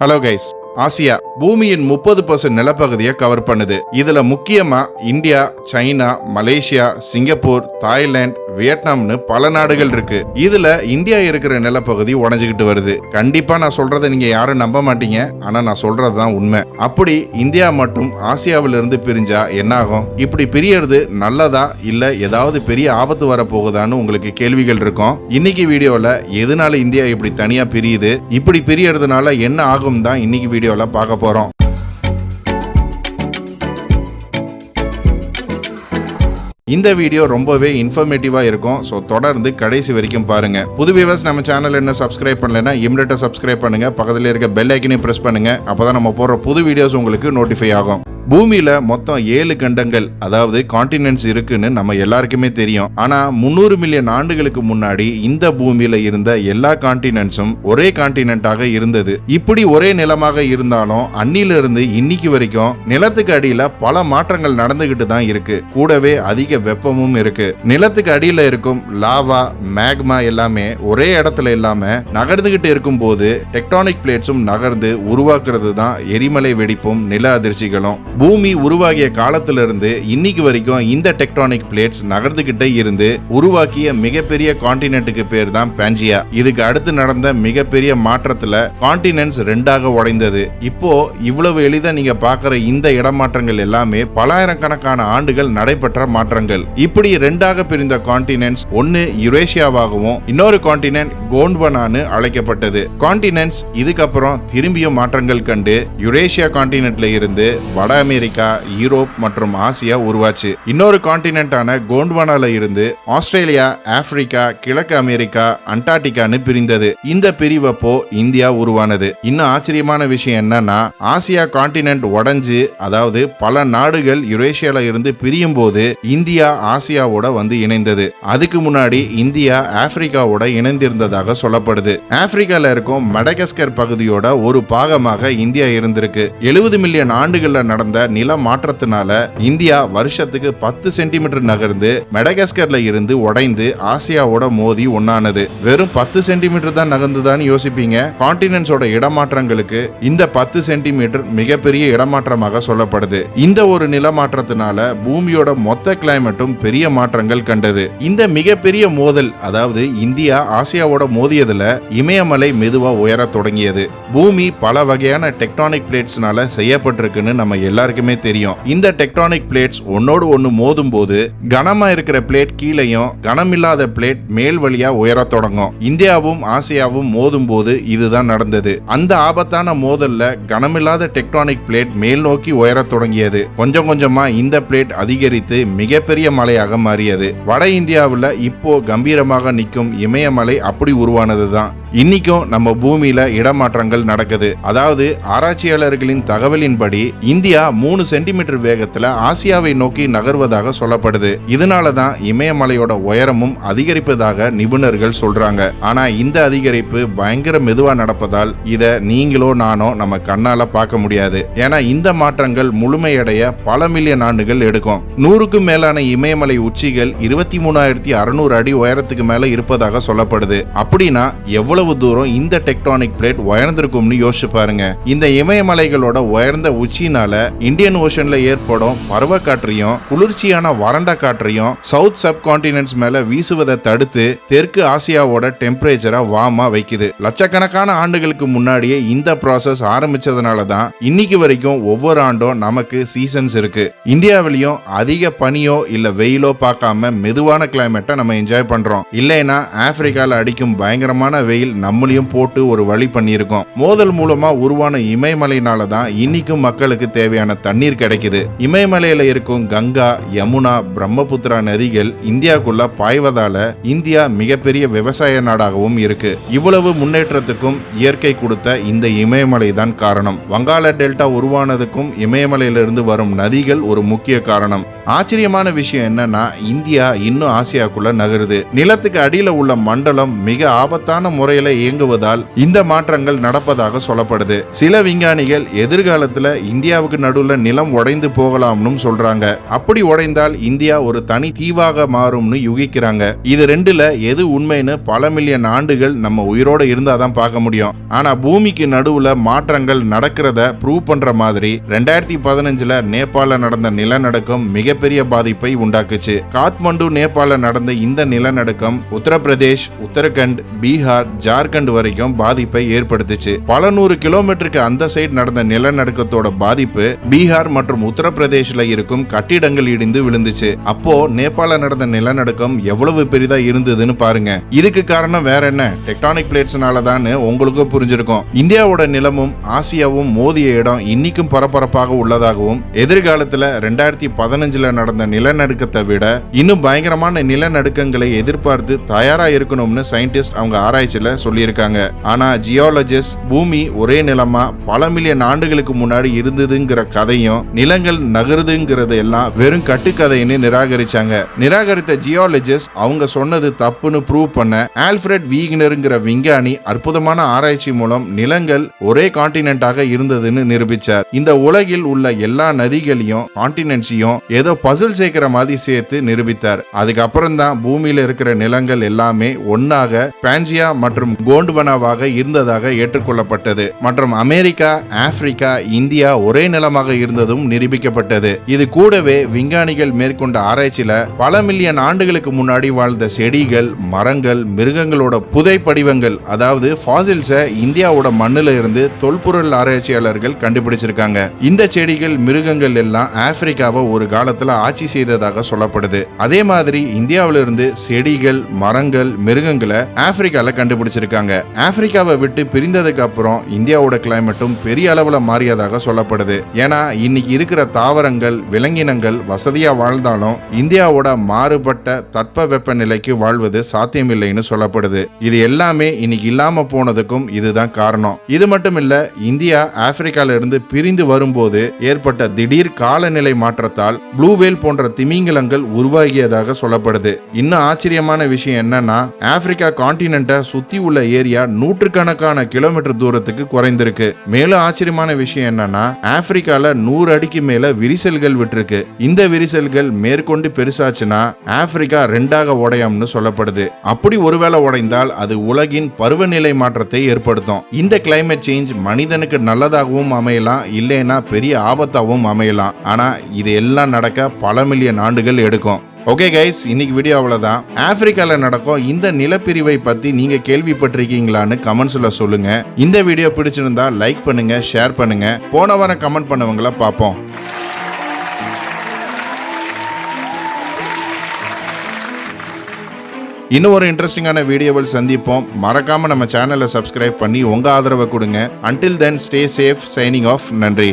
Hello guys. Asia பூமியின் 30% நிலப்பகுதியை cover பண்ணுது. இதுல முக்கியமா India, China, Malaysia, Singapore, Thailand, வியட்நாம்னு பல நாடுகள் இருக்கு. இதுல இந்தியா இருக்கிற நிலப்பகுதி உடைஞ்சுக்கிட்டு வருது. கண்டிப்பா நான் சொல்றதை நீங்க யாரும் நம்ப மாட்டீங்க, ஆனா நான் சொல்றதுதான் உண்மை. அப்படி இந்தியா மட்டும் ஆசியாவில இருந்து பிரிஞ்சா என்ன ஆகும்? இப்படி பிரியறது நல்லதா இல்ல ஏதாவது பெரிய ஆபத்து வர போகுதான்னு உங்களுக்கு கேள்விகள் இருக்கும். இன்னைக்கு வீடியோல எதனால இந்தியா இப்படி தனியா பிரியுது, இப்படி பிரியறதுனால என்ன ஆகும் தான் இன்னைக்கு வீடியோல பார்க்க போறோம். இந்த வீடியோ ரொம்பவே இன்ஃபர்மேட்டிவா இருக்கும். ஸோ தொடர்ந்து கடைசி வரைக்கும் பாருங்க. புது வியூவர்ஸ் நம்ம சேனல் என்ன சப்ஸ்கிரைப் பண்ணலைன்னா இமிடியேட்டா சப்ஸ்கிரைப் பண்ணுங்க. பக்கத்துல இருக்க பெல் ஐக்கனையும் பிரஸ் பண்ணுங்க. அப்பதான் நம்ம போடுற புது வீடியோஸ் உங்களுக்கு நோட்டிஃபை ஆகும். பூமியில மொத்தம் 7 கண்டங்கள், அதாவது கான்டினென்ட்ஸ் இருக்குன்னு நம்ம எல்லாருக்குமே தெரியும். ஆனா 300 மில்லியன் ஆண்டுகளுக்கு முன்னாடி இந்த பூமியில இருந்த எல்லா கான்டினென்ட்ஸும் ஒரே கான்டினென்ட்டாக இருந்தது. இப்படி ஒரே நிலமாக இருந்தாலும் அன்னில இருந்து இன்னைக்கு வரைக்கும் நிலத்துக்கு அடியில பல மாற்றங்கள் நடந்துகிட்டு தான் இருக்கு. கூடவே அதிக வெப்பமும் இருக்கு. நிலத்துக்கு அடியில இருக்கும் லாவா, மேக்மா எல்லாமே ஒரே இடத்துல இல்லாம நகர்ந்துகிட்டு இருக்கும் போது டெக்டானிக் பிளேட்ஸும் நகர்ந்து உருவாக்குறது தான் எரிமலை வெடிப்பும் நில அதிர்ச்சிகளும். பூமி உருவாகிய காலத்திலிருந்து இன்னைக்கு வரைக்கும் இந்த டெக்டானிக் பிளேட்ஸ் நகர்ந்துகிட்டே இருந்து உருவாக்கிய மிகப்பெரிய கான்டினென்ட்டுக்கு பேர் தான் பான்ஜியா. இதுக்கு அடுத்து நடந்த மிகப்பெரிய மாற்றத்துல கான்டினென்ட்ஸ் 2ஆக உடைந்தது. இப்போ இவ்வளவு எளிதா நீங்க பாக்குற இந்த இடமாற்றங்கள் எல்லாமே பலாயிரக்கணக்கான ஆண்டுகள் நடைபெற்ற மாற்றங்கள். இப்படி 2ஆக பிரிந்த கான்டினென்ட்ஸ் ஒன்னு யுரேஷியாவாகவும் இன்னொரு கான்டினென்ட் கோண்ட்வனான்னு அழைக்கப்பட்டது. கான்டினென்ட்ஸ் இதுக்கப்புறம் திரும்பியும் மாற்றங்கள் கண்டு யுரேஷியா கான்டினென்ட்ல இருந்து வட அமெரிக்கா, யூரோப் மற்றும் ஆசியா உருவாச்சு. இன்னொரு கான்டினென்டான கோண்ட்வானால இருந்து ஆஸ்திரேலியா, ஆப்பிரிக்கா, கிழக்கு அமெரிக்கா, அண்டார்டிகான்னு பிரிந்தது. இந்த பிரிவப்போ இந்தியா உருவானது. இன்னும் ஆச்சரியமான விஷயம் என்னன்னா, ஆசியா கான்டினென்ட் உடைஞ்சு, அதாவது பல நாடுகள் யுரேஷியால இருந்து பிரியும் போது இந்தியா ஆசியாவோட வந்து இணைந்தது. அதுக்கு முன்னாடி இந்தியா ஆப்பிரிக்காவோட இணைந்திருந்ததாக சொல்லப்படுது. ஆப்பிரிக்கால இருக்கும் மடகாஸ்கர் பகுதியோட ஒரு பாகமாக இந்தியா இருந்திருக்கு. 70 மில்லியன் ஆண்டுகள்ல நடந்த நில மாற்றத்தினால இந்தியா வருஷத்துக்கு 10 சென்டிமீட்டர் நகர்ந்து மடகாஸ்கர்ல இருந்து உடைந்து ஆசியாவோட மோதி ஒன்னானது. வெறும் 10 சென்டிமீட்டர் தான் நகர்ந்துதான் யோசிப்பீங்க. கான்டினென்ட்ஸோட இடமாற்றங்களுக்கு இந்த 10 சென்டிமீட்டர் மிகப்பெரிய இடமாற்றமாக சொல்லப்படுது. இந்த ஒரு நில மாற்றத்தினால பூமியோட மொத்த கிளைமேட்டும் பெரிய மாற்றங்கள் கண்டது. இந்த மிகப்பெரிய மோதல், அதாவது இந்தியா ஆசியாவோட மோதியதுல இமயமலை மெதுவா உயர தொடங்கியது. பூமி பல வகையான டெக்டானிக் பிளேட்ஸ்னால செய்யப்பட்டிருக்குன்னு நம்ம எல்லாருக்குமே தெரியும். இந்த டெக்டானிக் பிளேட்ஸ் ஒன்னோடு ஒன்னு மோதும் போது கனமா இருக்கிற பிளேட் கீழையும் கனமில்லாத பிளேட் மேல் வழியா உயர தொடங்கும். இந்தியாவும் ஆசியாவும் மோதும் போது இதுதான் நடந்தது. அந்த ஆபத்தான மோதல்ல கனமில்லாத டெக்டானிக் பிளேட் மேல் நோக்கி உயர தொடங்கியது. கொஞ்சம் கொஞ்சமா இந்த பிளேட் அதிகரித்து மிகப்பெரிய மலையாக மாறியது. வட இந்தியாவில் இப்போ கம்பீரமாக நிற்கும் இமயமலை அப்படி உருவானதுதான். இன்னைக்கும் நம்ம பூமியில இடமாற்றங்கள் நடக்குது. அதாவது ஆராய்ச்சியாளர்களின் தகவலின்படி இந்தியா 3 சென்டிமீட்டர் வேகத்துல ஆசியாவை நோக்கி நகர்வதாக சொல்லப்படுது. இதனாலதான் இமயமலையோட உயரமும் அதிகரிப்பதாக நிபுணர்கள் சொல்றாங்க. ஆனா இந்த அதிகரிப்பு பயங்கர மெதுவா நடப்பதால் இத நீங்களோ நானோ நம்ம கண்ணால பார்க்க முடியாது. ஏன்னா இந்த மாற்றங்கள் முழுமையடைய பல மில்லியன் ஆண்டுகள் எடுக்கும். 100க்கும் மேலான இமயமலை உச்சிகள் 23,600 அடி உயரத்துக்கு மேல இருப்பதாக சொல்லப்படுது. அப்படின்னா எவ்வளவு தூரம் இந்த டெக்டானிக் பிளேட் உயர்ந்திருக்கும்னு யோசிச்சு பாருங்க. இந்த இமயமலைகளோட உயர்ந்த உச்சினால இந்தியன் ஓஷன்ல ஏற்படும் பருவ காற்றையும் குளிர்ச்சியான வறண்ட காற்றையும் சவுத் சப் கான்டினென்ட்ஸ் மேல வீசுவதை தடுத்து தெற்கு ஆசியாவோட டெம்பரேச்சரை வார்மா வைக்குது. லட்சக்கணக்கான ஆண்டுகளுக்கு முன்னாடியே இந்த ப்ராசஸ் ஆரம்பிச்சதுனால தான் இன்னைக்கு வரைக்கும் ஒவ்வொரு ஆண்டும் நமக்கு சீசன்ஸ் இருக்கு. இந்தியாவிலையும் அதிக பனியோ இல்ல வெயிலோ பார்க்காம மெதுவான கிளைமேட்டை நம்ம என்ஜாய் பண்றோம். இல்லைன்னா ஆப்பிரிக்கால அடிக்கும் பயங்கரமான வெயில் நம்மளையும் போட்டு ஒரு வழி பண்ணியிருக்கோம். மோதல் மூலமா உருவான இமயமலையினால தான் இன்னைக்கும் மக்களுக்கு தேவையான தண்ணீர் கிடைக்குது. இமயமலையில இருக்கும் கங்கா, யமுனா, பிரம்மபுத்திரா நதிகள் இந்தியாக்குள்ள பாய்வதால இந்தியா மிகப்பெரிய விவசாய நாடாகவும் இருக்கு. இவ்வளவு முன்னேற்றத்துக்கும் இயற்கை கொடுத்த இந்த இமயமலை தான் காரணம். வங்காள டெல்டா உருவானதுக்கும் இமயமலையிலிருந்து வரும் நதிகள் ஒரு முக்கிய காரணம். ஆச்சரியமான விஷயம் என்னன்னா, இந்தியா இன்னும் ஆசியாக்குள்ள நகருது. நிலத்துக்கு அடியில உள்ள மண்டலம் மிக ஆபத்தான முறையில் முறையில இயங்குவதால் இந்த மாற்றங்கள் நடப்பதாக சொல்லப்படுது. சில விஞ்ஞானிகள் எதிர்காலத்துல இந்தியாவுக்கு நடுவுல நிலம் உடைந்து போகலாம்னு சொல்றாங்க. அப்படி உடைந்தால் இந்தியா ஒரு தனி தீவாக மாறும்னு யுகிக்கிறாங்க. இது ரெண்டுல எது உண்மைன்னு பல மில்லியன் ஆண்டுகள் நம்ம உயிரோட இருந்தாதான் பார்க்க முடியும். ஆனா பூமிக்கு நடுவுல மாற்றங்கள் நடக்கிறத ப்ரூவ் பண்ற மாதிரி 2015 நேபாள நடந்த நிலநடுக்கம் மிகப்பெரிய பாதிப்பை உண்டாக்குச்சு. காத்மண்டு நேபாள நடந்த இந்த நிலநடுக்கம் உத்தரப்பிரதேஷ், உத்தரகண்ட், பீகார், ஜார்க்கண்ட் வரைக்கும் பாதிப்பை ஏற்படுத்துச்சு. பல நூறு கிலோமீட்டருக்கு அந்த சைடு நடந்த நிலநடுக்கத்தோட பாதிப்பு பீகார் மற்றும் உத்தரப்பிரதேஷ்ல இருக்கும் கட்டிடங்கள் இடிந்து விழுந்துச்சு. அப்போ நேபாள நடந்த நிலநடுக்கம் எவ்வளவு பெரிதா இருந்ததுன்னு பாருங்க. இதுக்கு காரணம் வேற என்ன? டெக்டானிக் பிளேட்ஸ்னால தான் உங்களுக்கும் புரிஞ்சிருக்கும். இந்தியாவோட நிலமும் ஆசியாவும் மோதிய இடம் இன்னைக்கும் பரபரப்பாக உள்ளதாகவும் எதிர்காலத்துல 2015 நடந்த நிலநடுக்கத்தை விட இன்னும் பயங்கரமான நிலநடுக்கங்களை எதிர்பார்த்து தயாரா இருக்கணும்னு சயின்டிஸ்ட் அவங்க ஆராய்ச்சியில சொல்லியிருக்காங்க. ஆனா ஜியாலஜிஸ்ட் பூமி ஒரே நிலமா பல மில்லியன் ஆண்டுகளுக்கு முன்னாடி இருந்ததுங்கிற கதையும் நிலங்கள் நகருதுங்கிறது எல்லாம் வெறும் கட்டுக்கதைன்னு நிராகரித்த ஜியாலஜிஸ்ட் அவங்க சொன்னது தப்புன்னு ப்ரூவ் பண்ண ஆல்ஃபிரட் வீக்னர்ங்கிற விஞ்ஞானி அற்புதமான ஆராய்ச்சி மூலம் நிலங்கள் ஒரே கான்டினென்ட்டாக இருந்ததுன்னு நிரூபிச்சார். இந்த உலகில் உள்ள எல்லா நதிகளையும் கான்டினென்ட்ஸையும் ஏதோ பசில் சேர்க்கிற மாதிரி சேர்த்து நிரூபித்தார். அதுக்கப்புறம் தான் பூமியில இருக்கிற நிலங்கள் எல்லாமே ஒன்னாக பான்ஜியா மற்றும் கோண்ட்வனாவாக இருந்ததாக ஏற்றுக்கொள்ளப்பட்டது. மற்றும் அமெரிக்கா, ஆப்பிரிக்கா, இந்தியா ஒரே நிலமாக இருந்ததும் நிரூபிக்கப்பட்டது. இது கூடவே விஞ்ஞானிகள் மேற்கொண்ட ஆராய்ச்சியில பல மில்லியன் ஆண்டுகளுக்கு முன்னாடி வாழ்ந்த செடிகள், மரங்கள், மிருகங்களோட புதைப்படிவங்கள் அதாவது ஃபாசில்ஸை இந்தியாவோட மண்ணுல இருந்து தொல்பொருள் ஆராய்ச்சியாளர்கள் கண்டுபிடிச்சிருக்காங்க. இந்த செடிகள், மிருகங்கள் எல்லாம் ஆப்பிரிக்காவை ஒரு காலத்துல ஆட்சி செய்ததாக சொல்லப்படுது. அதே மாதிரி இந்தியாவிலிருந்து செடிகள், மரங்கள், மிருகங்களை ஆப்பிரிக்கால கண்டுபிடிச்சிருக்காங்க. ஆப்பிரிக்காவை விட்டு பிரிந்ததுக்கு அப்புறம் இந்தியாவோட கிளைமேட்டும் பெரிய அளவுல மாறியதாக சொல்லப்படுது. ஏன்னா இன்னைக்கு இருக்கிற தாவரங்கள், விலங்கினங்கள் வசதியா வாழ்ந்தாலும் இந்தியாவோட மாறுபட்ட தட்பவெப்ப நிலைக்கு வாழ்வது சாத்தியமில்லைன்னு சொல்லப்படுது. இது எல்லாமே இன்னைக்கு இல்லாம போனதுக்கும் இதுதான் காரணம். இது மட்டும் இல்ல, இந்தியா ஆப்பிரிக்கால இருந்து பிரிந்து வரும்போது ஏற்பட்ட திடீர் காலநிலை மாற்றத்தால் ப்ளூ வேல் போன்ற திமிங்கலங்கள் உருவாகியதாக சொல்லப்படுது. இன்னும் ஆச்சரியமான விஷயம் என்னன்னா, ஆப்பிரிக்கா கான்டினென்ட்டை சுத்தி உள்ள ஏரியா நூற்றுக்கணக்கான கிலோமீட்டர் தூரத்துக்கு குறைந்திருக்கு. மேலும் ஆச்சரியமான விஷயம் என்னன்னா, ஆப்பிரிக்கால 100 அடிக்கு மேல விரிசல்கள் விட்டுருக்கு. இந்த விரிசல்கள் மேற்கொண்டு பெருசாச்சுன்னா ஆப்பிரிக்கா 2ஆக உடையும்னு சொல்லப்படுது. அப்படி ஒருவேளை உடைந்தால் அது உலகின் பருவநிலை மாற்றத்தை ஏற்படுத்தும். இந்த கிளைமேட் சேஞ்ச் மனிதனுக்கு நல்லதாகவும் அமையலாம், இல்லைன்னா பெரிய ஆபத்தாகவும் அமையலாம். ஆனா இது எல்லாம் நடக்க பல மில்லியன் ஆண்டுகள் எடுக்கும். ஓகே கைஸ், இன்னைக்கு வீடியோ அவ்வளவுதான். ஆப்பிரிக்கால நடக்கும் இந்த நிலப்பிரிவை பத்தி நீங்க கேள்விப்பட்டிருக்கீங்களான்னு கமெண்ட்ஸ்ல சொல்லுங்க. இந்த வீடியோ பிடிச்சிருந்தா லைக் பண்ணுங்க, ஷேர் பண்ணுங்க. போன வாரம் கமெண்ட் பண்ணவங்கள பார்ப்போம். இன்னும் ஒரு இன்ட்ரெஸ்டிங்கான வீடியோவில் சந்திப்போம். மறக்காம நம்ம சேனலை சப்ஸ்கிரைப் பண்ணி உங்க ஆதரவை கொடுங்க. Until then, stay safe. Signing off. நன்றி.